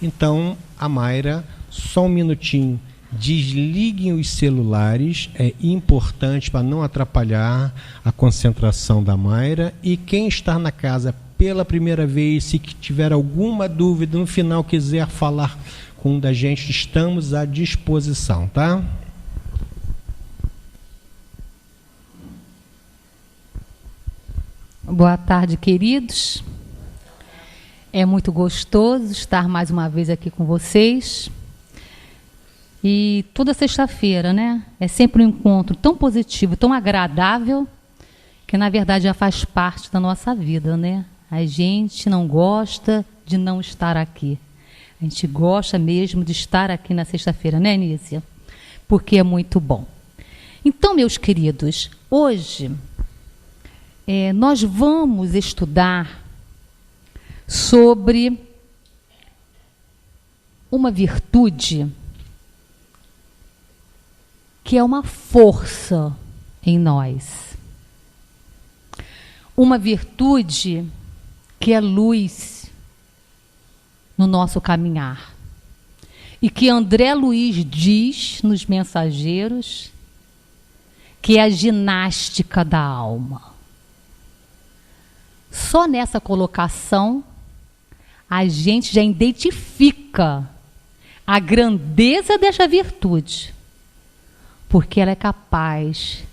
Então, a Mayra, só um minutinho, desliguem os celulares, é importante para não atrapalhar a concentração da Mayra. E quem está na casa pela primeira vez, se tiver alguma dúvida, no final quiser falar com um da gente, estamos à disposição, tá? Boa tarde, queridos. É muito gostoso estar mais uma vez aqui com vocês. E toda sexta-feira, né? É sempre um encontro tão positivo, tão agradável, que na verdade já faz parte da nossa vida, né? A gente não gosta de não estar aqui. A gente gosta mesmo de estar aqui na sexta-feira, né, Nícia? Porque é muito bom. Então, meus queridos, hoje nós vamos estudar sobre uma virtude que é uma força em nós. Uma virtude que é luz no nosso caminhar. E que André Luiz diz nos Mensageiros que é a ginástica da alma. Só nessa colocação a gente já identifica a grandeza dessa virtude, porque ela é capaz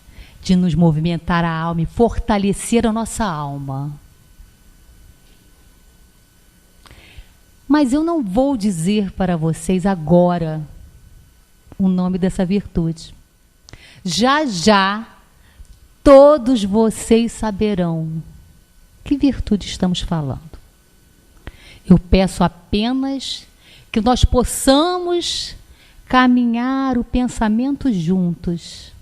de nos movimentar a alma e fortalecer a nossa alma. Mas eu não vou dizer para vocês agora o nome dessa virtude. Já já todos vocês saberão que virtude estamos falando. Eu peço apenas que nós possamos caminhar o pensamento juntos,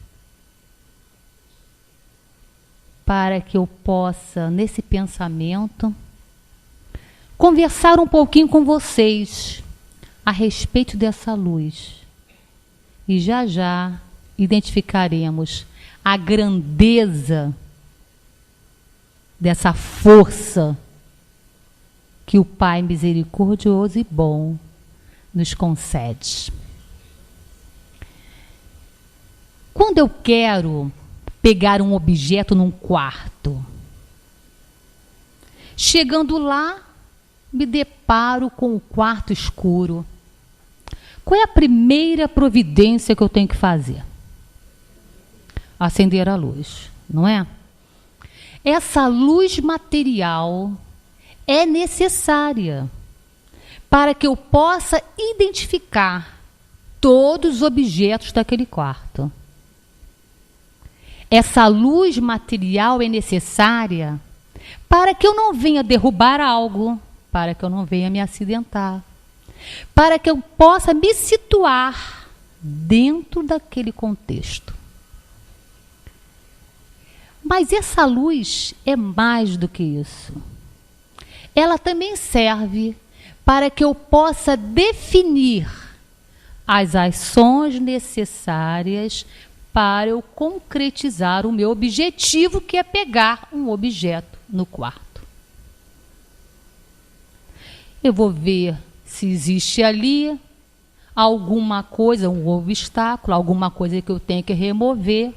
para que eu possa, nesse pensamento, conversar um pouquinho com vocês a respeito dessa luz. E já já identificaremos a grandeza dessa força que o Pai misericordioso e bom nos concede. Quando eu quero pegar um objeto num quarto, chegando lá, me deparo com o quarto escuro. Qual é a primeira providência que eu tenho que fazer? Acender a luz, não é? Essa luz material é necessária para que eu possa identificar todos os objetos daquele quarto. Essa luz material é necessária para que eu não venha derrubar algo, para que eu não venha me acidentar, para que eu possa me situar dentro daquele contexto. Mas essa luz é mais do que isso. Ela também serve para que eu possa definir as ações necessárias para eu concretizar o meu objetivo, que é pegar um objeto no quarto. Eu vou ver se existe ali alguma coisa, um obstáculo, alguma coisa que eu tenho que remover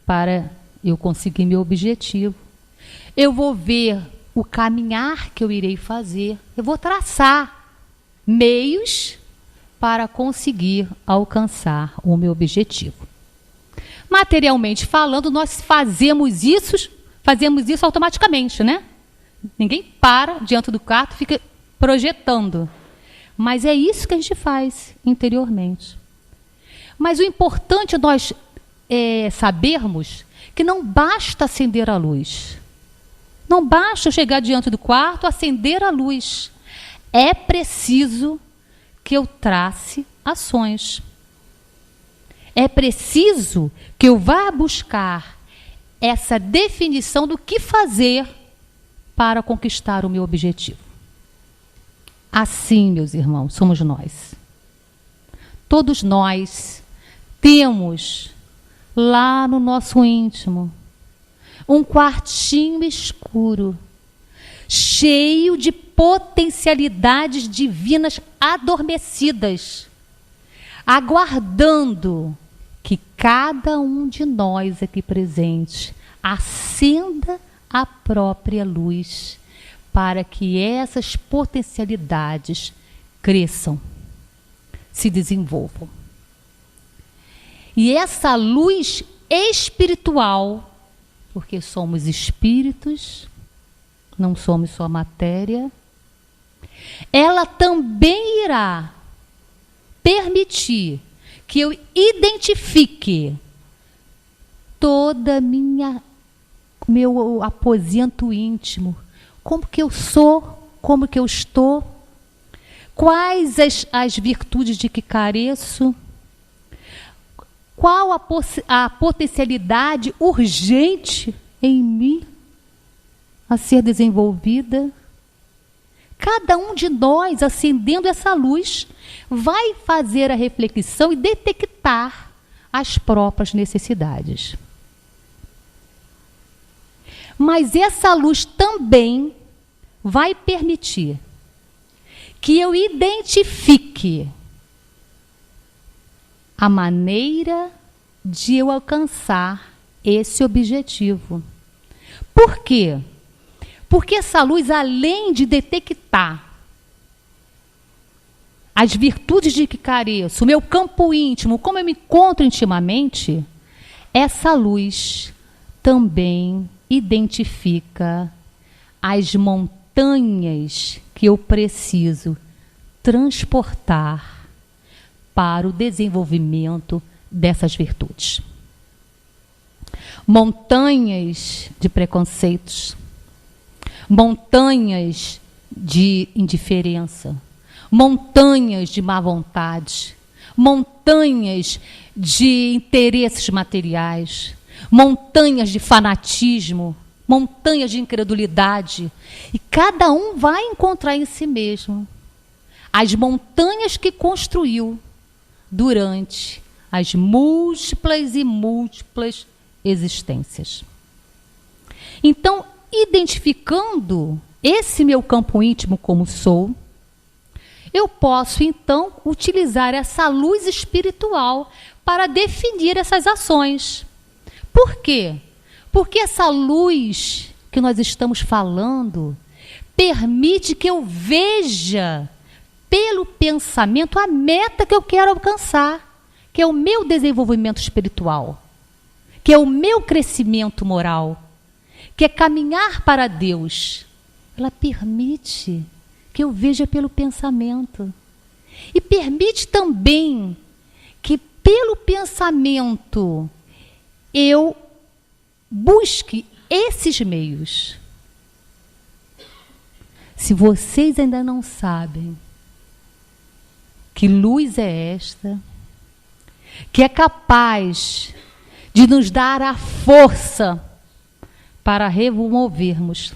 para eu conseguir meu objetivo. Eu vou ver o caminhar que eu irei fazer. Eu vou traçar meios para conseguir alcançar o meu objetivo. Materialmente falando, nós fazemos isso automaticamente, né? Ninguém para diante do quarto e fica projetando. Mas é isso que a gente faz interiormente. Mas o importante é nós sabermos que não basta acender a luz. Não basta chegar diante do quarto, acender a luz. É preciso que eu trace ações. É preciso que eu vá buscar essa definição do que fazer para conquistar o meu objetivo. Assim, meus irmãos, somos nós. Todos nós temos lá no nosso íntimo um quartinho escuro, cheio de potencialidades divinas adormecidas, aguardando que cada um de nós aqui presente acenda a própria luz, para que essas potencialidades cresçam, se desenvolvam. E essa luz espiritual, porque somos espíritos, não somos só matéria, ela também irá permitir que eu identifique toda meu aposento íntimo, como que eu sou, como que eu estou, quais as virtudes de que careço, qual a potencialidade urgente em mim a ser desenvolvida. Cada um de nós, acendendo essa luz, vai fazer a reflexão e detectar as próprias necessidades. Mas essa luz também vai permitir que eu identifique a maneira de eu alcançar esse objetivo. Por quê? Porque essa luz, além de detectar as virtudes de que careço, o meu campo íntimo, como eu me encontro intimamente, essa luz também identifica as montanhas que eu preciso transportar para o desenvolvimento dessas virtudes. Montanhas de preconceitos, montanhas de indiferença, montanhas de má vontade, montanhas de interesses materiais, montanhas de fanatismo, montanhas de incredulidade. E cada um vai encontrar em si mesmo as montanhas que construiu durante as múltiplas e múltiplas existências. Então, identificando esse meu campo íntimo como sou, eu posso então utilizar essa luz espiritual para definir essas ações. Por quê? Porque essa luz que nós estamos falando permite que eu veja pelo pensamento a meta que eu quero alcançar, que é o meu desenvolvimento espiritual, que é o meu crescimento moral, que é caminhar para Deus. Ela permite que eu veja pelo pensamento. E permite também que pelo pensamento eu busque esses meios. Se vocês ainda não sabem que luz é esta, que é capaz de nos dar a força para removermos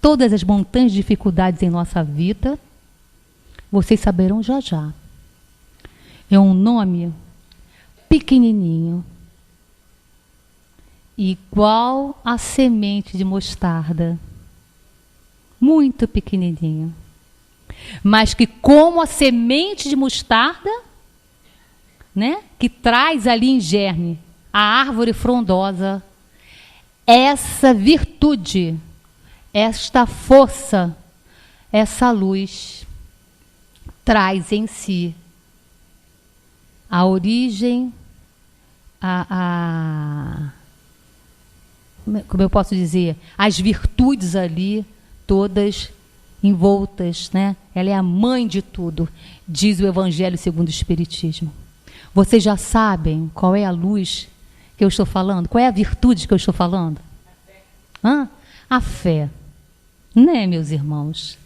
todas as montanhas de dificuldades em nossa vida, vocês saberão já já. É um nome pequenininho, igual a semente de mostarda, muito pequenininho, mas que como a semente de mostarda, né, que traz ali em germe a árvore frondosa, essa virtude, esta força, essa luz traz em si a origem, como eu posso dizer, as virtudes ali, todas envoltas, né? Ela é a mãe de tudo, diz o Evangelho segundo o Espiritismo. Vocês já sabem qual é a luz que eu estou falando? Qual é a virtude que eu estou falando? A fé. Né, meus irmãos?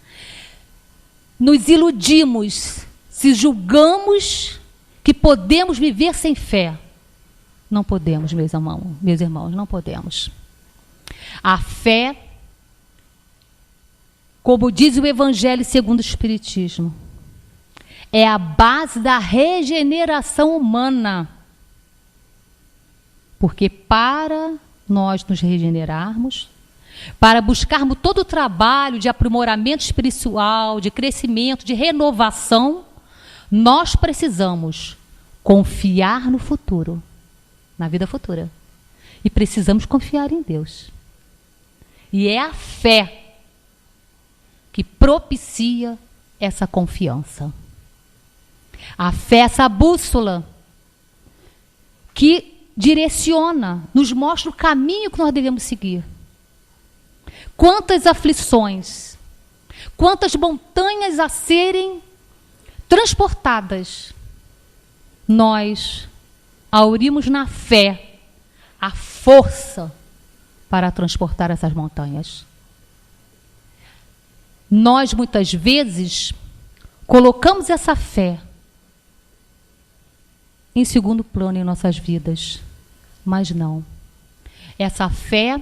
Nos iludimos se julgamos que podemos viver sem fé. Não podemos, meus irmãos, não podemos. A fé, como diz o Evangelho segundo o Espiritismo, é a base da regeneração humana. Porque para nós nos regenerarmos, para buscarmos todo o trabalho de aprimoramento espiritual, de crescimento, de renovação, nós precisamos confiar no futuro, na vida futura. E precisamos confiar em Deus. E é a fé que propicia essa confiança. A fé, essa bússola que direciona, nos mostra o caminho que nós devemos seguir. Quantas aflições, quantas montanhas a serem transportadas, nós aurimos na fé a força para transportar essas montanhas. Nós, muitas vezes, colocamos essa fé em segundo plano em nossas vidas, mas não. Essa fé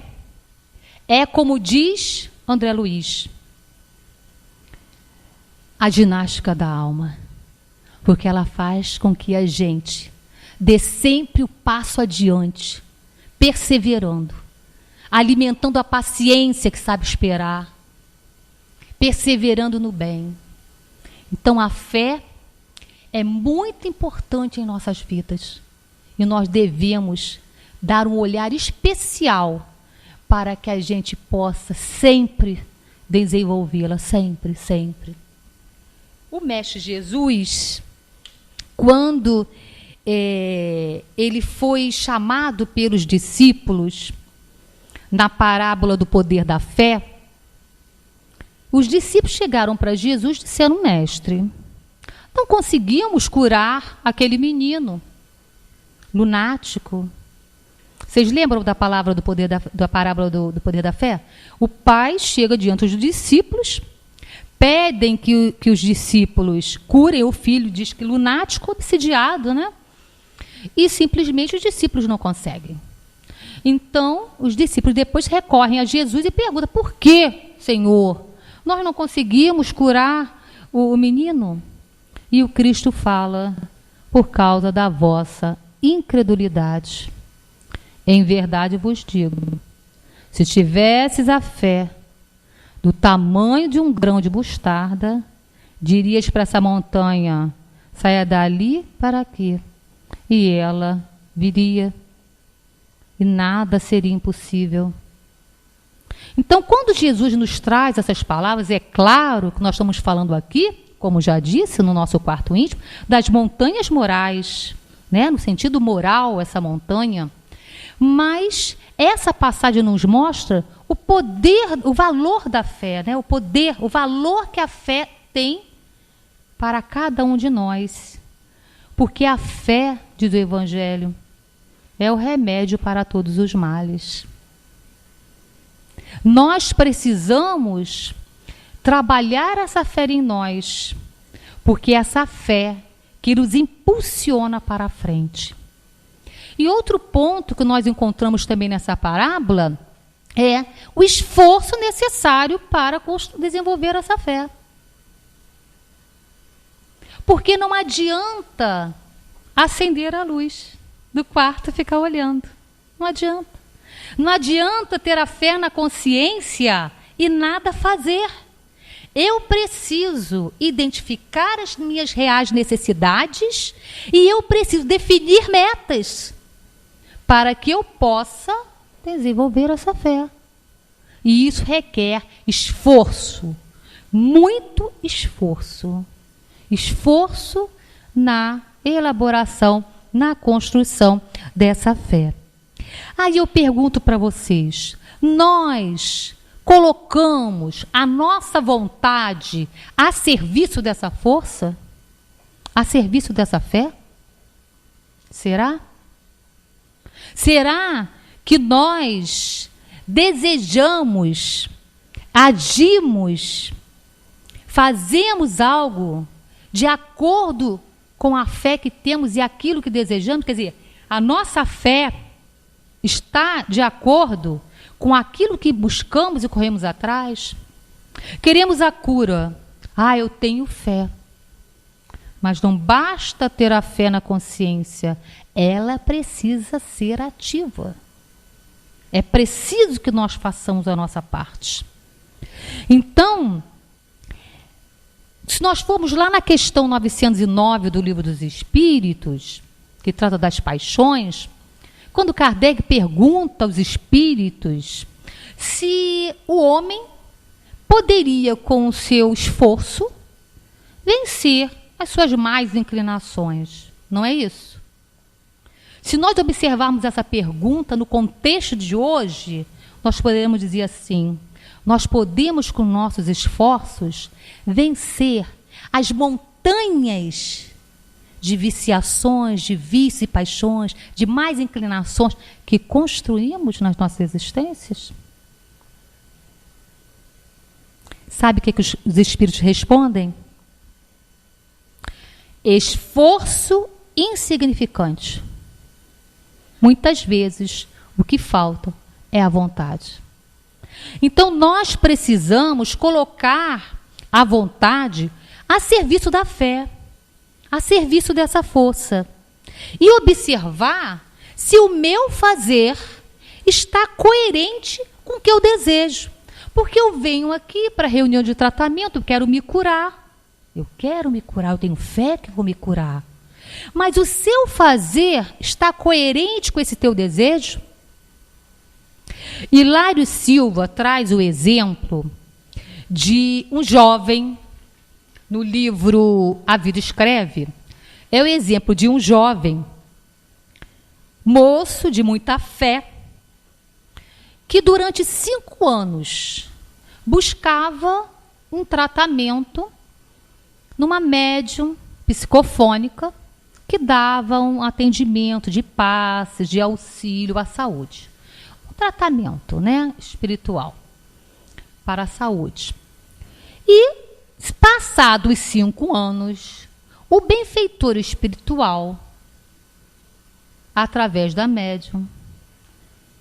é, como diz André Luiz, a ginástica da alma, porque ela faz com que a gente dê sempre o passo adiante, perseverando, alimentando a paciência que sabe esperar, perseverando no bem. Então a fé é muito importante em nossas vidas e nós devemos dar um olhar especial para que a gente possa sempre desenvolvê-la, sempre, sempre. O Mestre Jesus, quando ele foi chamado pelos discípulos na parábola do poder da fé, os discípulos chegaram para Jesus e disseram: mestre, não conseguimos curar aquele menino lunático. Vocês lembram da palavra do poder da parábola do poder da fé? O pai chega diante dos discípulos, pedem que os discípulos curem o filho, diz que lunático, obsidiado, né? E simplesmente os discípulos não conseguem. Então, os discípulos depois recorrem a Jesus e perguntam: por que, Senhor, nós não conseguimos curar o menino? E o Cristo fala: por causa da vossa incredulidade. Em verdade vos digo, se tivesses a fé do tamanho de um grão de mostarda, dirias para essa montanha: saia dali para aqui, e ela viria, e nada seria impossível. Então, quando Jesus nos traz essas palavras, é claro que nós estamos falando aqui, como já disse no nosso quarto íntimo, das montanhas morais, né? No sentido moral, essa montanha. Mas essa passagem nos mostra o poder, o valor da fé, né? O poder, o valor que a fé tem para cada um de nós. Porque a fé, diz o Evangelho, é o remédio para todos os males. Nós precisamos trabalhar essa fé em nós, porque essa fé que nos impulsiona para a frente. E outro ponto que nós encontramos também nessa parábola é o esforço necessário para desenvolver essa fé. Porque não adianta acender a luz do quarto e ficar olhando. Não adianta. Não adianta ter a fé na consciência e nada fazer. Eu preciso identificar as minhas reais necessidades e eu preciso definir metas para que eu possa desenvolver essa fé. E isso requer esforço, muito esforço. Esforço na elaboração, na construção dessa fé. Aí eu pergunto para vocês, nós colocamos a nossa vontade a serviço dessa força? A serviço dessa fé? Será? Será que nós desejamos, agimos, fazemos algo de acordo com a fé que temos e aquilo que desejamos? Quer dizer, a nossa fé está de acordo com aquilo que buscamos e corremos atrás? Queremos a cura. Eu tenho fé. Mas não basta ter a fé na consciência. Ela precisa ser ativa. É preciso que nós façamos a nossa parte. Então, se nós formos lá na questão 909 do Livro dos Espíritos, que trata das paixões, quando Kardec pergunta aos espíritos se o homem poderia, com o seu esforço, vencer as suas más inclinações. Não é isso? Se nós observarmos essa pergunta no contexto de hoje, nós poderemos dizer assim: nós podemos, com nossos esforços, vencer as montanhas de viciações, de vícios e paixões, de más inclinações que construímos nas nossas existências? Sabe o que os espíritos respondem? Esforço insignificante. Muitas vezes, o que falta é a vontade. Então, nós precisamos colocar a vontade a serviço da fé, a serviço dessa força. E observar se o meu fazer está coerente com o que eu desejo. Porque eu venho aqui para a reunião de tratamento, quero me curar. Eu quero me curar, eu tenho fé que vou me curar. Mas o seu fazer está coerente com esse teu desejo? Hilário Silva traz o exemplo de um jovem, no livro A Vida Escreve, é o exemplo de um jovem, moço de muita fé, que durante 5 anos buscava um tratamento numa médium psicofônica que dava um atendimento de passes, de auxílio à saúde. Um tratamento, né, espiritual para a saúde. E, passados os 5 anos, o benfeitor espiritual, através da médium,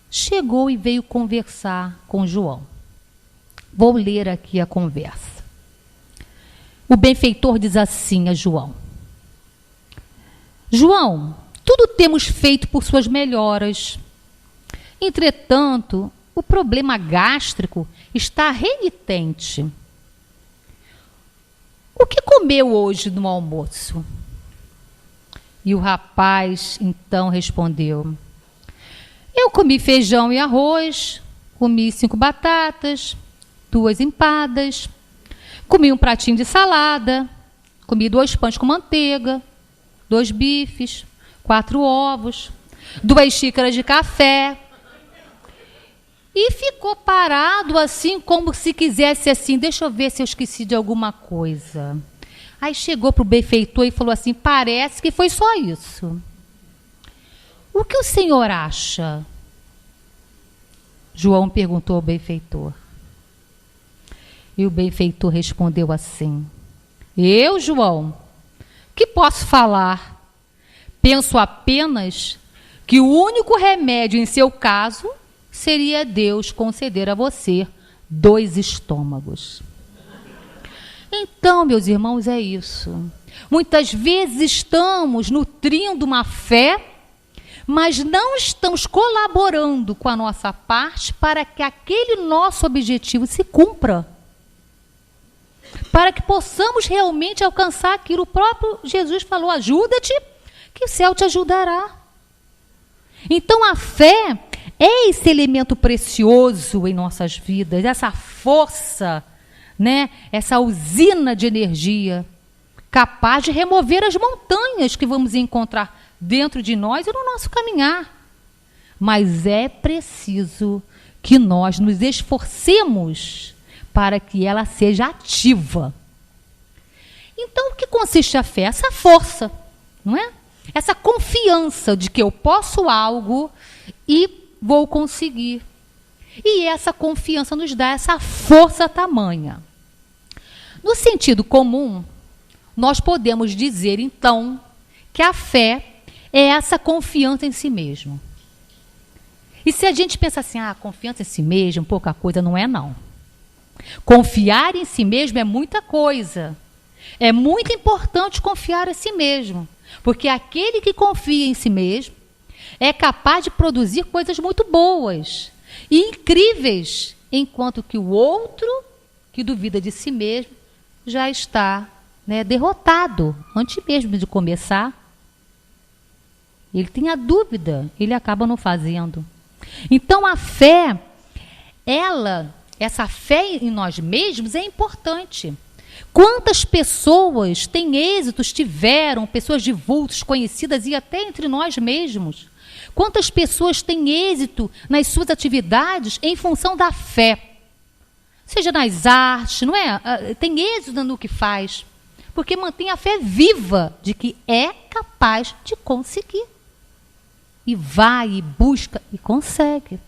chegou e veio conversar com João. Vou ler aqui a conversa. O benfeitor diz assim a João: João, tudo temos feito por suas melhoras. Entretanto, o problema gástrico está renitente. O que comeu hoje no almoço? E o rapaz então respondeu: eu comi feijão e arroz, comi 5 batatas, 2 empadas, comi um pratinho de salada, comi 2 pães com manteiga, 2 bifes, 4 ovos, 2 xícaras de café. E ficou parado assim, como se quisesse assim, deixa eu ver se eu esqueci de alguma coisa. Aí chegou para o benfeitor e falou assim: parece que foi só isso. O que o senhor acha? João perguntou ao benfeitor. E o benfeitor respondeu assim: eu, João, que posso falar? Penso apenas que o único remédio em seu caso seria Deus conceder a você 2 estômagos. Então, meus irmãos, é isso. Muitas vezes estamos nutrindo uma fé, mas não estamos colaborando com a nossa parte para que aquele nosso objetivo se cumpra. Para que possamos realmente alcançar aquilo. O próprio Jesus falou: ajuda-te, que o céu te ajudará. Então a fé é esse elemento precioso em nossas vidas, essa força, né? Essa usina de energia capaz de remover as montanhas que vamos encontrar dentro de nós e no nosso caminhar. Mas é preciso que nós nos esforcemos para que ela seja ativa. Então, o que consiste a fé? Essa força, não é? Essa confiança de que eu posso algo e vou conseguir. E essa confiança nos dá essa força tamanha. No sentido comum, nós podemos dizer, então, que a fé é essa confiança em si mesmo. E se a gente pensa assim, confiança em si mesmo, pouca coisa, não é não. Confiar em si mesmo é muita coisa. É muito importante confiar em si mesmo. Porque aquele que confia em si mesmo é capaz de produzir coisas muito boas. e incríveis, enquanto que o outro, que duvida de si mesmo, já está, né, derrotado antes mesmo de começar. Ele tem a dúvida, ele acaba não fazendo. Então a fé, essa fé em nós mesmos é importante. Quantas pessoas têm êxitos, tiveram, pessoas de vultos, conhecidas e até entre nós mesmos. Quantas pessoas têm êxito nas suas atividades em função da fé? Seja nas artes, não é? Tem êxito no que faz. Porque mantém a fé viva de que é capaz de conseguir. E vai, e busca, e consegue.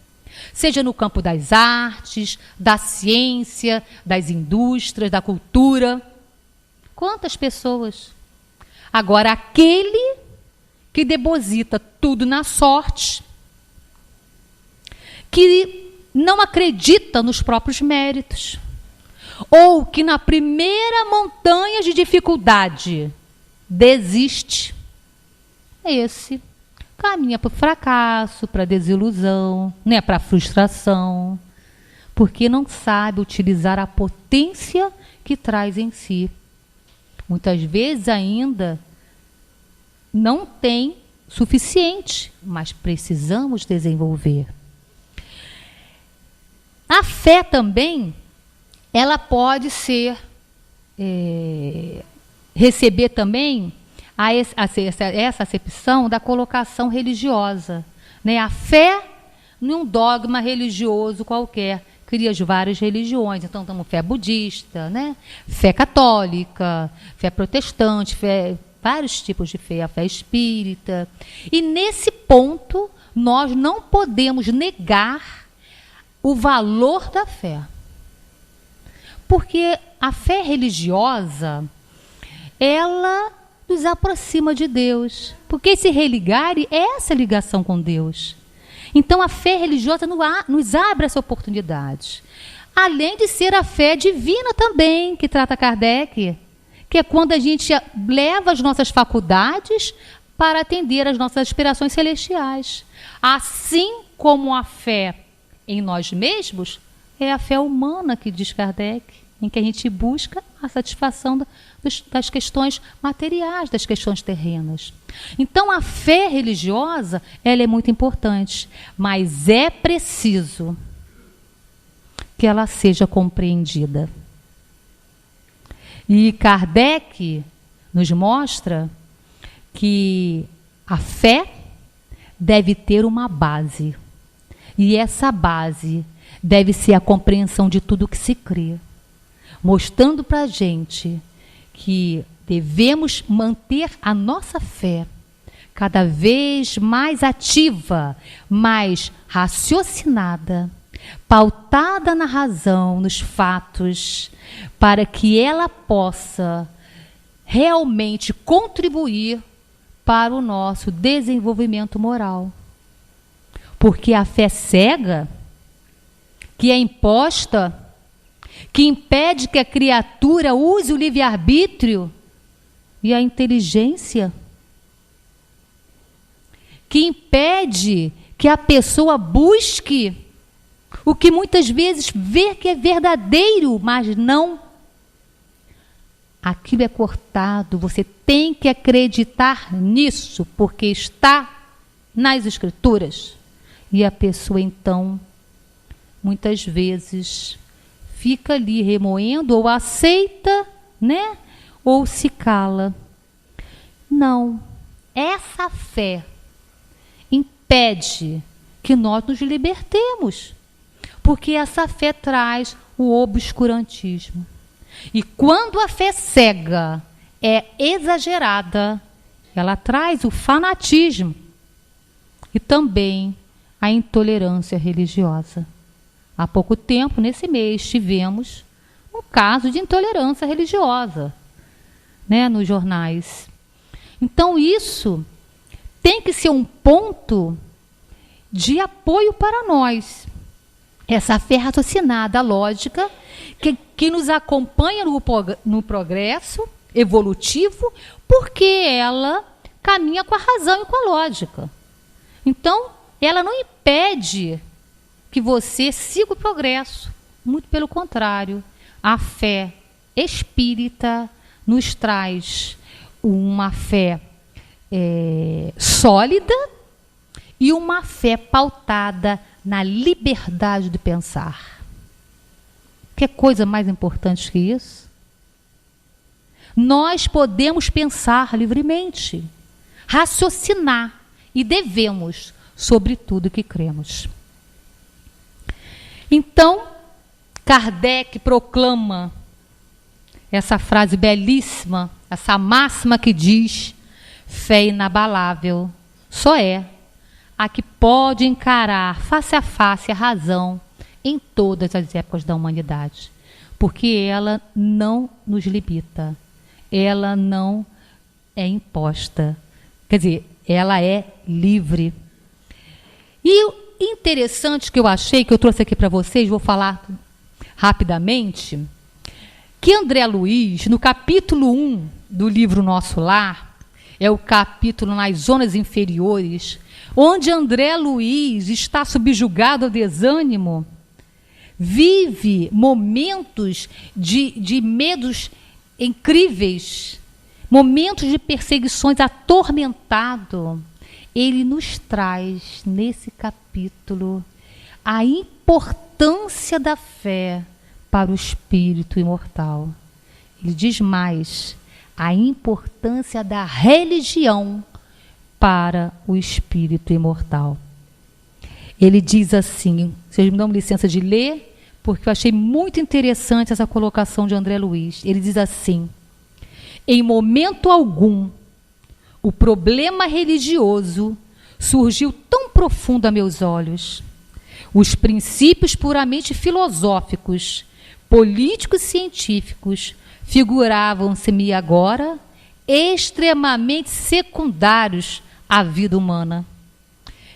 Seja no campo das artes, da ciência, das indústrias, da cultura. Quantas pessoas? Agora, aquele que deposita tudo na sorte, que não acredita nos próprios méritos, ou que na primeira montanha de dificuldade desiste, esse caminha para o fracasso, para a desilusão, né, para a frustração, porque não sabe utilizar a potência que traz em si. Muitas vezes ainda não tem suficiente, mas precisamos desenvolver. A fé também, ela pode ser, receber também essa acepção da colocação religiosa, né? A fé num dogma religioso qualquer, cria várias religiões. Então, temos fé budista, né? Fé católica, fé protestante, vários tipos de fé, a fé espírita. E nesse ponto, nós não podemos negar o valor da fé. Porque a fé religiosa, ela nos aproxima de Deus. Porque esse religar é essa ligação com Deus. Então, a fé religiosa nos abre essa oportunidade. Além de ser a fé divina também, que trata Kardec, que é quando a gente leva as nossas faculdades para atender às nossas aspirações celestiais. Assim como a fé em nós mesmos, é a fé humana, que diz Kardec, em que a gente busca a satisfação das questões materiais, das questões terrenas. Então, a fé religiosa, ela é muito importante, mas é preciso que ela seja compreendida. E Kardec nos mostra que a fé deve ter uma base. E essa base deve ser a compreensão de tudo que se crê, mostrando para a gente que devemos manter a nossa fé cada vez mais ativa, mais raciocinada, pautada na razão, nos fatos, para que ela possa realmente contribuir para o nosso desenvolvimento moral. Porque a fé cega, que é imposta, que impede que a criatura use o livre-arbítrio e a inteligência, que impede que a pessoa busque o que muitas vezes vê que é verdadeiro, mas não. Aquilo é cortado, você tem que acreditar nisso, porque está nas Escrituras. E a pessoa, então, muitas vezes fica ali remoendo, ou aceita, né? Ou se cala. Não. Essa fé impede que nós nos libertemos, porque essa fé traz o obscurantismo. E quando a fé cega é exagerada, ela traz o fanatismo e também a intolerância religiosa. Há pouco tempo, nesse mês, tivemos um caso de intolerância religiosa, né, nos jornais. Então, isso tem que ser um ponto de apoio para nós. Essa fé raciocinada, lógica, que nos acompanha no progresso evolutivo, porque ela caminha com a razão e com a lógica. Então, ela não impede que você siga o progresso. Muito pelo contrário, a fé espírita nos traz uma fé sólida e uma fé pautada na liberdade de pensar. Que coisa mais importante que isso? Nós podemos pensar livremente, raciocinar e devemos sobre tudo que cremos. Então, Kardec proclama essa frase belíssima, essa máxima que diz: fé inabalável só é a que pode encarar face a face a razão em todas as épocas da humanidade, porque ela não nos limita, ela não é imposta, quer dizer, ela é livre. E o interessante que eu achei, que eu trouxe aqui para vocês, vou falar rapidamente, que André Luiz, no capítulo 1 do livro Nosso Lar, é o capítulo nas zonas inferiores, onde André Luiz está subjugado ao desânimo, vive momentos de medos incríveis, momentos de perseguições, atormentado. Ele nos traz, nesse capítulo, a importância da fé para o espírito imortal. Ele diz mais, a importância da religião para o espírito imortal. Ele diz assim, vocês me dão licença de ler, porque eu achei muito interessante essa colocação de André Luiz. Ele diz assim: em momento algum, o problema religioso surgiu tão profundo a meus olhos. Os princípios puramente filosóficos, políticos e científicos figuravam-se-me agora extremamente secundários à vida humana.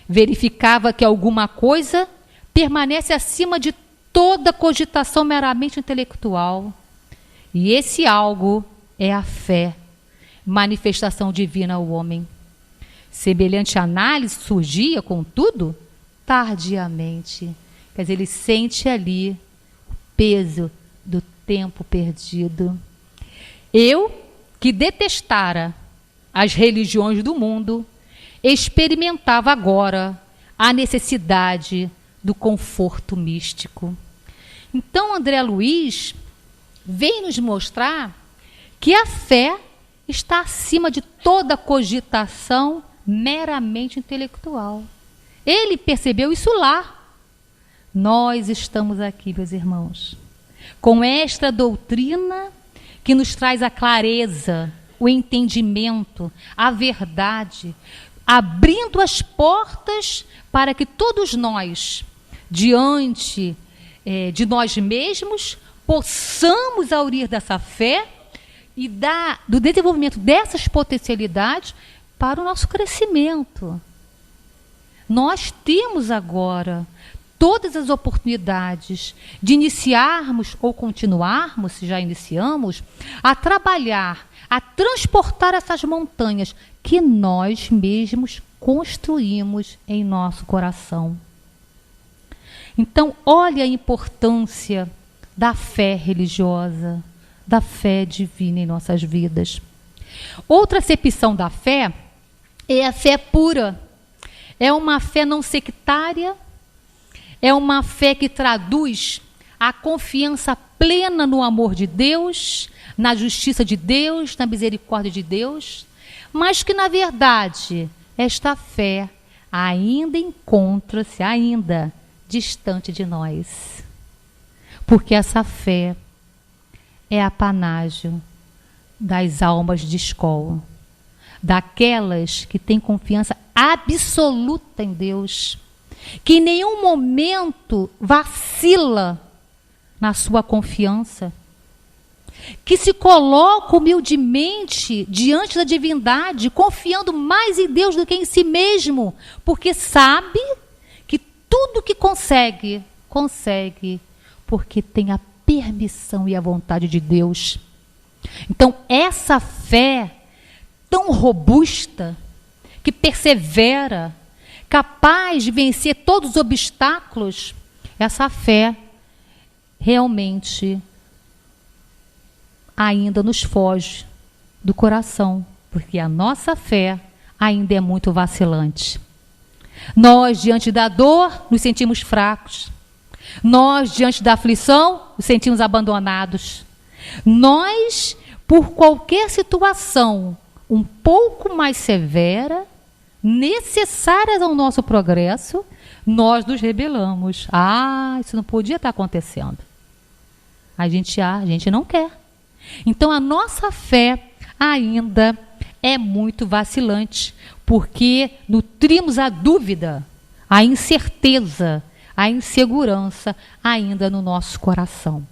Verificava que alguma coisa permanece acima de toda cogitação meramente intelectual. E esse algo é a fé, manifestação divina ao homem. Semelhante análise surgia, contudo, tardiamente. Quer dizer, ele sente ali o peso do tempo perdido. Eu, que detestara as religiões do mundo, experimentava agora a necessidade do conforto místico. Então, André Luiz vem nos mostrar que a fé está acima de toda cogitação meramente intelectual. Ele percebeu isso lá. Nós estamos aqui, meus irmãos, com esta doutrina que nos traz a clareza, o entendimento, a verdade, abrindo as portas para que todos nós, diante de nós mesmos, possamos aurir dessa fé e do desenvolvimento dessas potencialidades para o nosso crescimento. Nós temos agora todas as oportunidades de iniciarmos ou continuarmos, se já iniciamos, a trabalhar, a transportar essas montanhas que nós mesmos construímos em nosso coração. Então, olha a importância da fé religiosa, da fé divina em nossas vidas. Outra acepção da fé é a fé pura. É uma fé não sectária, é uma fé que traduz a confiança plena no amor de Deus, na justiça de Deus, na misericórdia de Deus, mas que, na verdade, esta fé ainda encontra-se, ainda distante de nós. Porque essa fé é apanágio das almas de escola, daquelas que têm confiança absoluta em Deus, que em nenhum momento vacila na sua confiança, que se coloca humildemente diante da divindade, confiando mais em Deus do que em si mesmo, porque sabe que tudo que consegue, porque tem a permissão e a vontade de Deus. Então, essa fé tão robusta, que persevera, capaz de vencer todos os obstáculos, essa fé realmente ainda nos foge do coração, porque a nossa fé ainda é muito vacilante. Nós, diante da dor, nos sentimos fracos. Nós, diante da aflição, nos sentimos abandonados. Nós, por qualquer situação um pouco mais severa, necessárias ao nosso progresso, nós nos rebelamos. Isso não podia estar acontecendo. A gente não quer. Então, a nossa fé ainda é muito vacilante, porque nutrimos a dúvida, a incerteza, a insegurança ainda no nosso coração.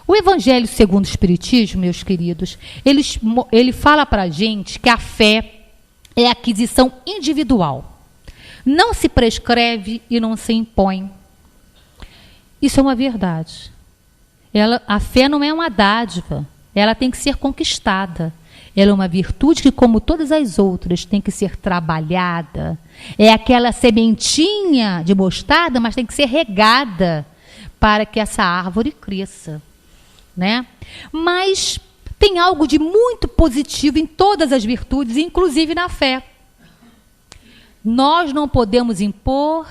O Evangelho segundo o Espiritismo, meus queridos, ele fala para a gente que a fé é aquisição individual. Não se prescreve e não se impõe. Isso é uma verdade. A fé não é uma dádiva, ela tem que ser conquistada. Ela é uma virtude que, como todas as outras, tem que ser trabalhada. É aquela sementinha de mostarda, mas tem que ser regada para que essa árvore cresça, né? Mas tem algo de muito positivo em todas as virtudes, inclusive na fé. Nós não podemos impor,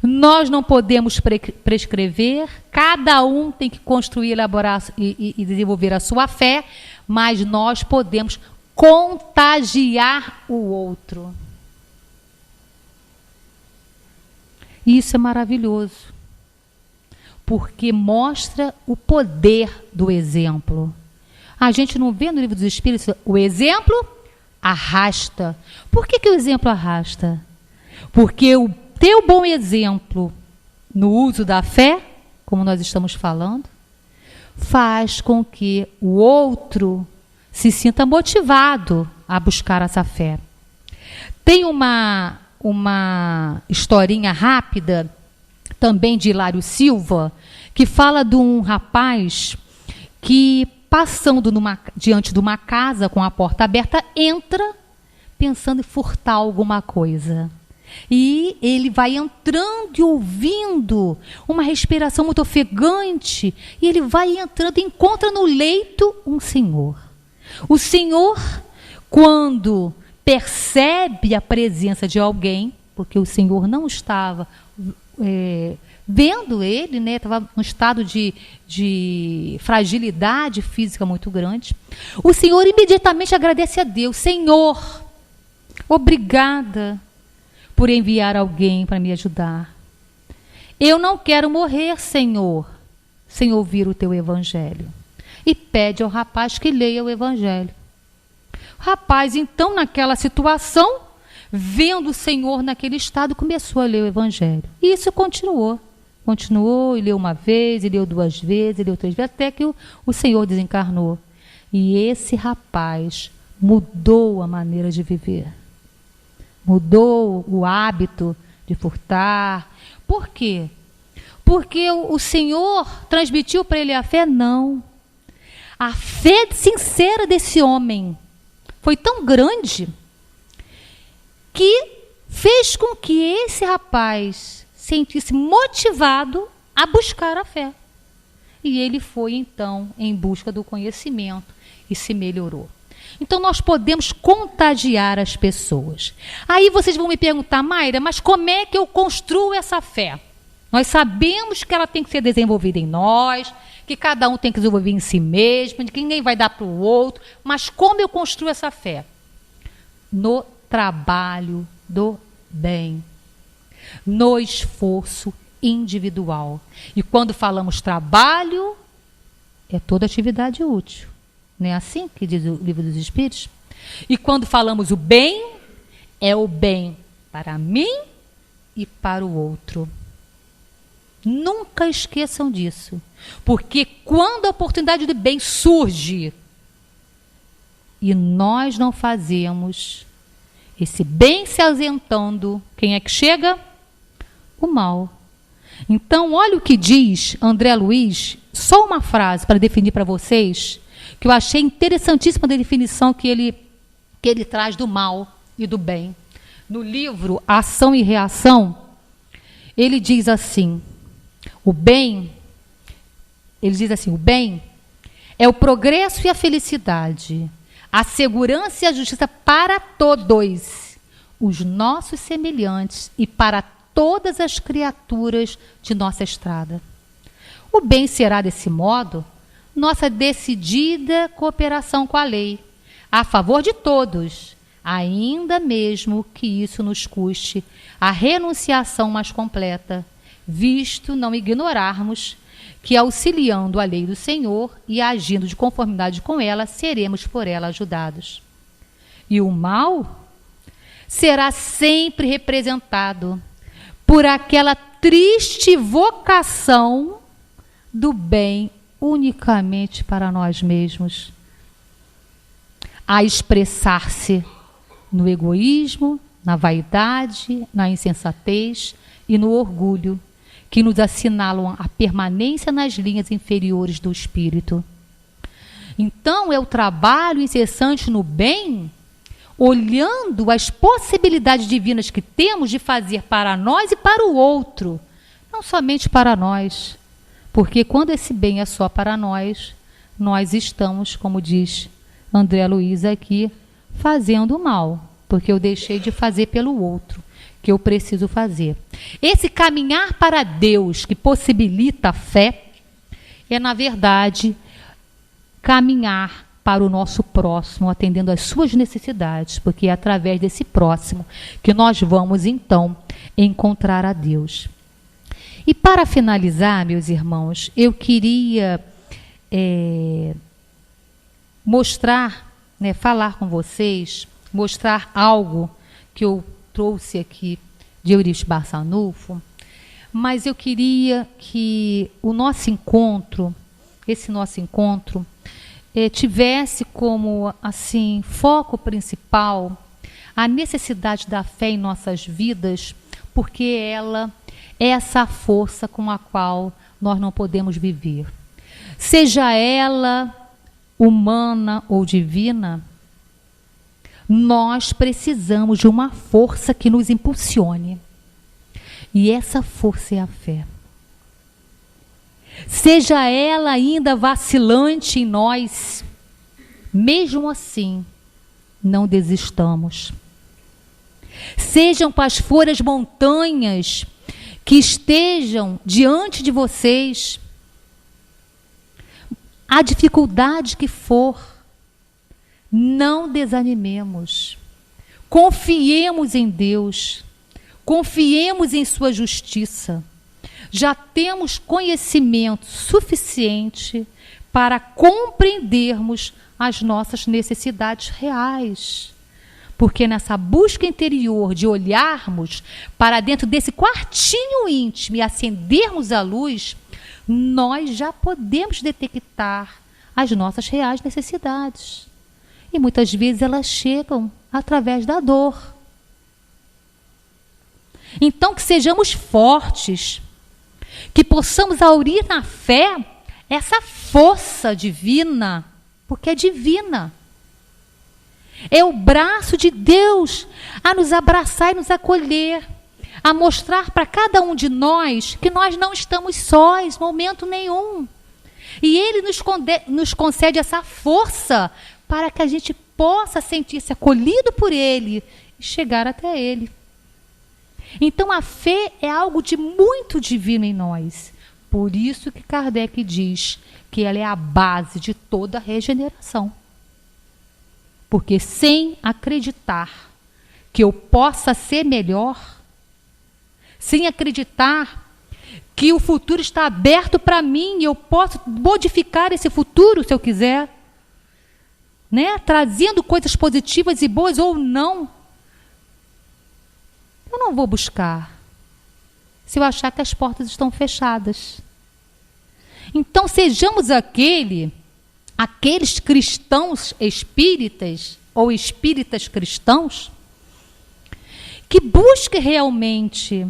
nós não podemos prescrever, cada um tem que construir, elaborar e desenvolver a sua fé, mas nós podemos contagiar o outro. Isso é maravilhoso, porque mostra o poder do exemplo. A gente não vê no Livro dos Espíritos, o exemplo arrasta. Por que o exemplo arrasta? Porque o teu bom exemplo no uso da fé, como nós estamos falando, faz com que o outro se sinta motivado a buscar essa fé. Tem uma historinha rápida, também de Hilário Silva, que fala de um rapaz que, passando diante de uma casa com a porta aberta, entra pensando em furtar alguma coisa. E ele vai entrando e ouvindo uma respiração muito ofegante, e ele vai entrando e encontra no leito um senhor. O senhor, quando percebe a presença de alguém, porque o senhor não estava vendo ele, né, estava num estado de fragilidade física muito grande, o senhor imediatamente agradece a Deus: Senhor, obrigada por enviar alguém para me ajudar. Eu não quero morrer, Senhor, sem ouvir o teu evangelho. E pede ao rapaz que leia o evangelho. O rapaz, então, naquela situação, vendo o Senhor naquele estado, começou a ler o evangelho. E isso continuou. Continuou, e leu uma vez, e leu duas vezes, e leu três vezes, até que o Senhor desencarnou. E esse rapaz mudou a maneira de viver. Mudou o hábito de furtar. Por quê? Porque o Senhor transmitiu para ele a fé? Não. A fé sincera desse homem foi tão grande que fez com que esse rapaz sentisse motivado a buscar a fé. E ele foi, então, em busca do conhecimento e se melhorou. Então, nós podemos contagiar as pessoas. Aí vocês vão me perguntar: Mayra, mas como é que eu construo essa fé? Nós sabemos que ela tem que ser desenvolvida em nós, que cada um tem que desenvolver em si mesmo, que ninguém vai dar para o outro. Mas como eu construo essa fé? No trabalho do bem, no esforço individual. E quando falamos trabalho, é toda atividade útil. Não é assim que diz o Livro dos Espíritos? E quando falamos o bem, é o bem para mim e para o outro. Nunca esqueçam disso. Porque quando a oportunidade de bem surge e nós não fazemos, esse bem se ausentando, quem é que chega? O mal. Então, olha o que diz André Luiz, só uma frase para definir para vocês, que eu achei interessantíssima a definição que ele traz do mal e do bem. No livro Ação e Reação, ele diz assim: O bem, ele diz assim, o bem é o progresso e a felicidade, a segurança e a justiça para todos, os nossos semelhantes e para todas as criaturas de nossa estrada. O bem será, desse modo, nossa decidida cooperação com a lei, a favor de todos, ainda mesmo que isso nos custe a renunciação mais completa, visto não ignorarmos que, auxiliando a lei do Senhor e agindo de conformidade com ela, seremos por ela ajudados. E o mal será sempre representado por aquela triste vocação do bem unicamente para nós mesmos, a expressar-se no egoísmo, na vaidade, na insensatez e no orgulho, que nos assinalam a permanência nas linhas inferiores do espírito. Então, é o trabalho incessante no bem, olhando as possibilidades divinas que temos de fazer para nós e para o outro, não somente para nós, porque quando esse bem é só para nós, nós estamos, como diz André Luiz aqui, fazendo mal, porque eu deixei de fazer pelo outro, que eu preciso fazer. Esse caminhar para Deus que possibilita a fé é, na verdade, caminhar para o nosso próximo, atendendo às suas necessidades, porque é através desse próximo que nós vamos, então, encontrar a Deus. E para finalizar, meus irmãos, eu queria mostrar, falar com vocês, mostrar algo que eu trouxe aqui de Eurípides Barçanufo, mas eu queria que o nosso encontro, esse nosso encontro, tivesse como assim foco principal a necessidade da fé em nossas vidas, porque ela é essa força com a qual nós não podemos viver. Seja ela humana ou divina, nós precisamos de uma força que nos impulsione. E essa força é a fé. Seja ela ainda vacilante em nós, mesmo assim, não desistamos. Sejam quais forem as montanhas que estejam diante de vocês, a dificuldade que for, não desanimemos. Confiemos em Deus, confiemos em sua justiça. Já temos conhecimento suficiente para compreendermos as nossas necessidades reais. Porque nessa busca interior de olharmos para dentro desse quartinho íntimo e acendermos a luz, nós já podemos detectar as nossas reais necessidades. E muitas vezes elas chegam através da dor. Então, que sejamos fortes, que possamos aurir na fé essa força divina, porque é divina. É o braço de Deus a nos abraçar e nos acolher, a mostrar para cada um de nós que nós não estamos sós, momento nenhum. E Ele nos concede essa força para que a gente possa sentir-se acolhido por Ele e chegar até Ele. Então a fé é algo de muito divino em nós. Por isso que Kardec diz que ela é a base de toda a regeneração. Porque sem acreditar que eu possa ser melhor, sem acreditar que o futuro está aberto para mim e eu posso modificar esse futuro se eu quiser, trazendo coisas positivas e boas ou não, eu não vou buscar se eu achar que as portas estão fechadas. Então sejamos aqueles cristãos espíritas ou espíritas cristãos que busquem realmente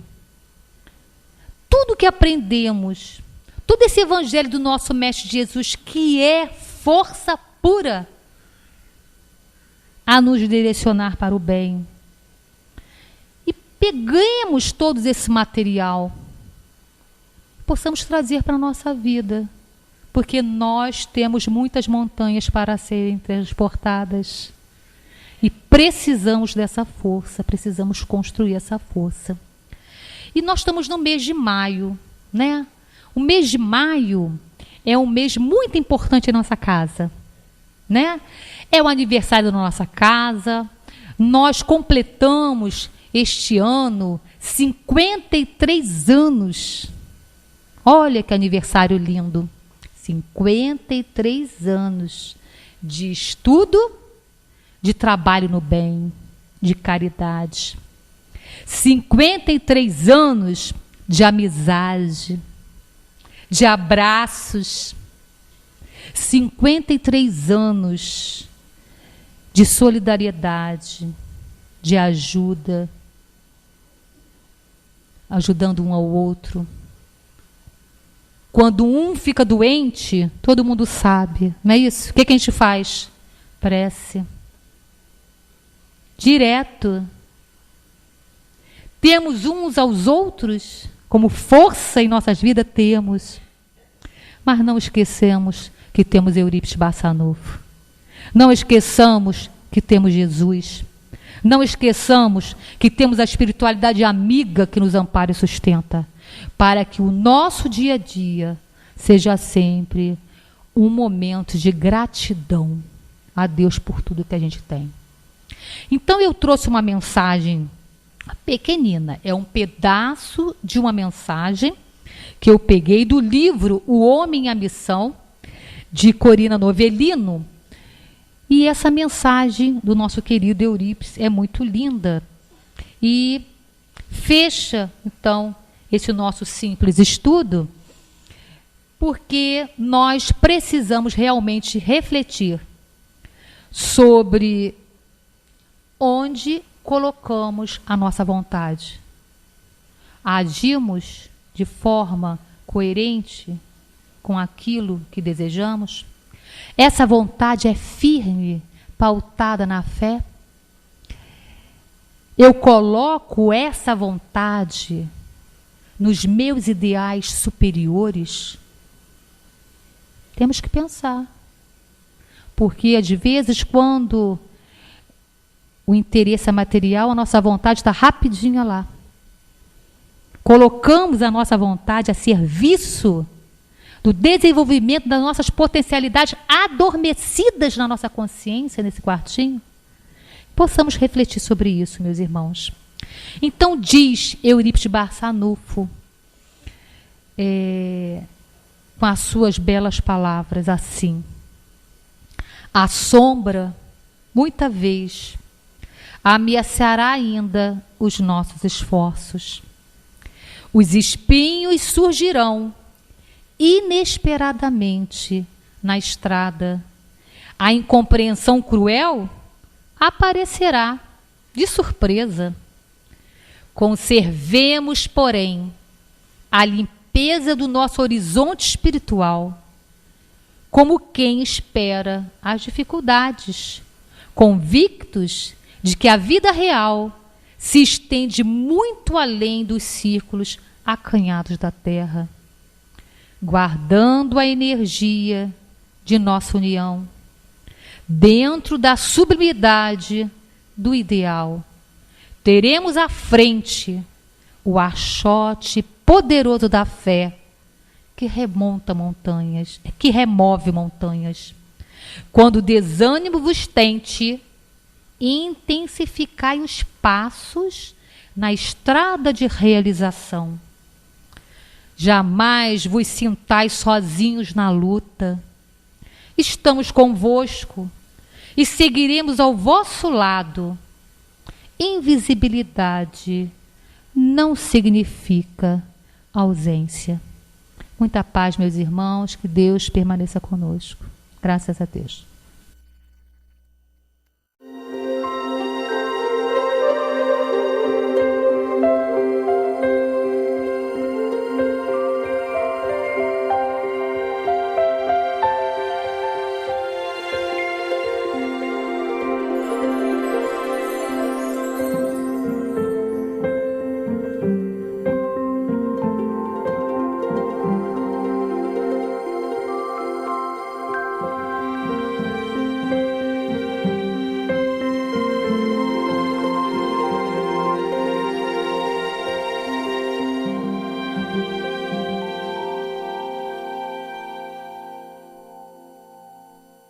tudo que aprendemos, todo esse evangelho do nosso Mestre Jesus, que é força pura a nos direcionar para o bem. E peguemos todo esse material possamos trazer para a nossa vida, porque nós temos muitas montanhas para serem transportadas e precisamos dessa força, precisamos construir essa força. E nós estamos no mês de maio, né? O mês de maio é um mês muito importante em nossa casa, né? É o aniversário da nossa casa. Nós completamos este ano 53 anos. Olha que aniversário lindo. 53 anos de estudo, de trabalho no bem, de caridade. 53 anos de amizade, de abraços. 53 anos de solidariedade, de ajuda, ajudando um ao outro. Quando um fica doente, todo mundo sabe, não é isso? O que a gente faz? Prece. Direto. Temos uns aos outros, como força em nossas vidas, temos. Mas não esquecemos que temos Eurípides Barçanufo. Não esqueçamos que temos Jesus. Não esqueçamos que temos a espiritualidade amiga que nos ampara e sustenta, para que o nosso dia a dia seja sempre um momento de gratidão a Deus por tudo que a gente tem. Então eu trouxe uma mensagem pequenina, é um pedaço de uma mensagem que eu peguei do livro O Homem e a Missão, de Corina Novellino. E essa mensagem do nosso querido Eurípides é muito linda e fecha, então, esse nosso simples estudo, porque nós precisamos realmente refletir sobre onde colocamos a nossa vontade. Agimos de forma coerente com aquilo que desejamos? Essa vontade é firme, pautada na fé? Eu coloco essa vontade nos meus ideais superiores? Temos que pensar. Porque, às vezes, quando o interesse é material, a nossa vontade está rapidinho lá. Colocamos a nossa vontade a serviço do desenvolvimento das nossas potencialidades adormecidas na nossa consciência, nesse quartinho. Possamos refletir sobre isso, meus irmãos. Então, diz Eurípides Barçanufo, com as suas belas palavras, assim: a sombra, muita vez, ameaçará ainda os nossos esforços. Os espinhos surgirão inesperadamente na estrada. A incompreensão cruel aparecerá de surpresa. Conservemos, porém, a limpeza do nosso horizonte espiritual, como quem espera as dificuldades, convictos de que a vida real se estende muito além dos círculos acanhados da Terra, guardando a energia de nossa união dentro da sublimidade do ideal. Teremos à frente o achote poderoso da fé que remonta montanhas, que remove montanhas. Quando o desânimo vos tente, intensificai os passos na estrada de realização. Jamais vos sintais sozinhos na luta. Estamos convosco e seguiremos ao vosso lado. Invisibilidade não significa ausência. Muita paz, meus irmãos, que Deus permaneça conosco. Graças a Deus.